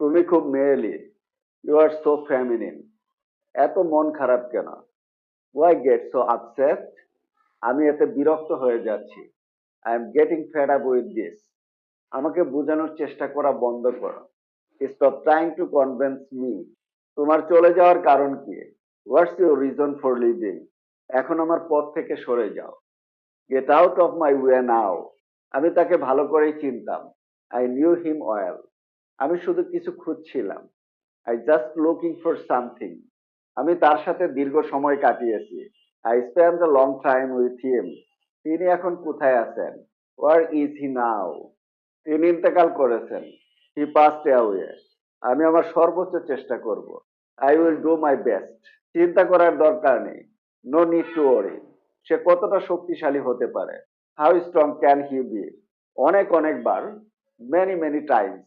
তুমি খুব মেয়েলি। You are so feminine. এত মন খারাপ কেন? Why get so upset? আমি এতে বিরক্ত হয়ে যাচ্ছি। I am getting fed up with this. আমাকে বোঝানোর চেষ্টা করা বন্ধ করো। Stop trying to convince me. তোমার চলে যাওয়ার কারণ কি? What's your reason for living? এখন আমার পথ থেকে সরে যাও। Get out of my way now. আমি তাকে ভালো করেই চিনতাম। I knew him well. আমি শুধু কিছু খুঁজছিলাম। I just looking for something. আমি তার সাথে দীর্ঘ সময় কাটিয়েছি। I spend a long time with him. তিনি এখন কোথায় আছেন? Where is he now? তিনি ইন্তেকাল করেছেন। He passed away. আমি আমার সর্বোচ্চ চেষ্টা করব। I will do my best. চিন্তা করার দরকার নেই। No need to worry. সে কতটা শক্তিশালী হতে পারে? How strong can he be? অনেক অনেকবার। Many many Times.